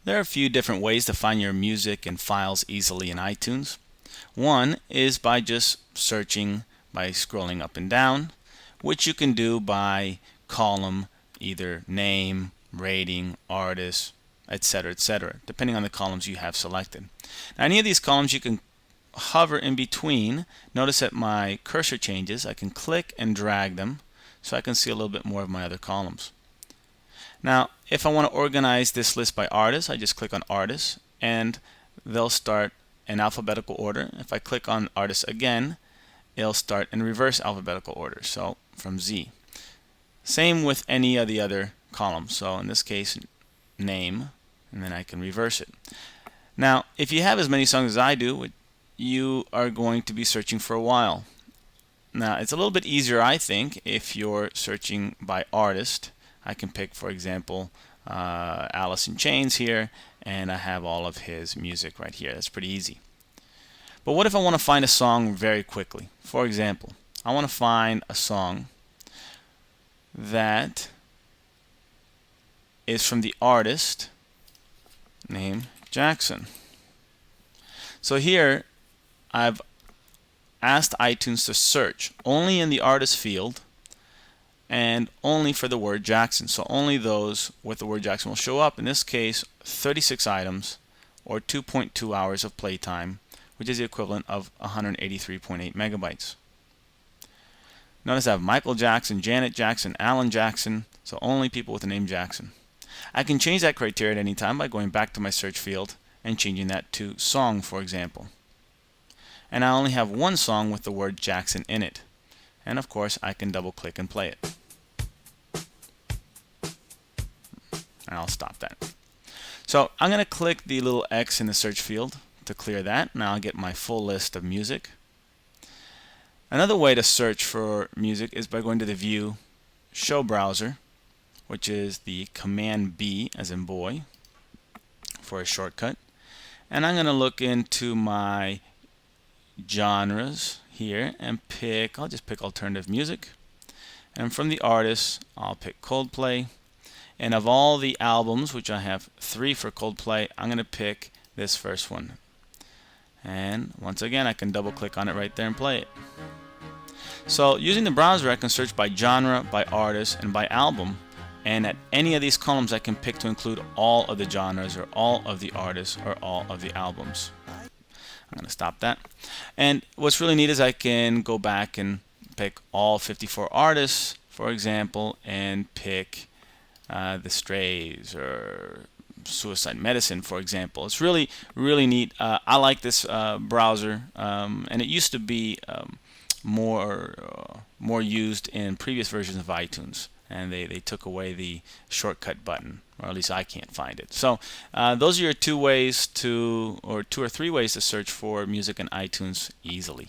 There are a few different ways to find your music and files easily in iTunes. One is by just searching by scrolling up and down, which you can do by column, either name, rating, artist, etc., depending on the columns you have selected. Now, any of these columns you can hover in between. Notice that my cursor changes. I can click and drag them so I can see a little bit more of my other columns. Now, if I want to organize this list by artist, I just click on artists and they'll start in alphabetical order. If I click on artists again, it'll start in reverse alphabetical order, so from Z. Same with any of the other columns. So in this case, name, and then I can reverse it. Now, if you have as many songs as I do, you are going to be searching for a while. Now, it's a little bit easier, I think, if you're searching by artist. I can pick, for example, Alice in Chains here, and I have all of his music right here. That's pretty easy. But what if I want to find a song very quickly? For example, I want to find a song that is from the artist named Jackson. So here I've asked iTunes to search only in the artist field and only for the word Jackson. So only those with the word Jackson will show up. In this case, 36 items or 2.2 hours of playtime, which is the equivalent of 183.8 megabytes. Notice I have Michael Jackson, Janet Jackson, Alan Jackson, so only people with the name Jackson. I can change that criteria at any time by going back to my search field and changing that to song, for example. And I only have one song with the word Jackson in it. And of course, I can double click and play it. And I'll stop that. So I'm going to click the little X in the search field to clear that. Now I'll get my full list of music. Another way to search for music is by going to the View, Show Browser, which is the Command B as in boy for a shortcut. And I'm going to look into my genres here and I'll just pick alternative music. And from the artists, I'll pick Coldplay. And of all the albums, which I have 3 for Coldplay, I'm going to pick this first one. And once again, I can double click on it right there and play it. So using the browser, I can search by genre, by artist, and by album. And at any of these columns, I can pick to include all of the genres or all of the artists or all of the albums. I'm going to stop that. And what's really neat is I can go back and pick all 54 artists, for example, and pick the Strays or Suicide Medicine, for example. It's really, really neat. I like this browser, and it used to be more used in previous versions of iTunes. And they took away the shortcut button, or at least I can't find it. So those are your 2 ways or 2 or 3 ways to search for music in iTunes easily.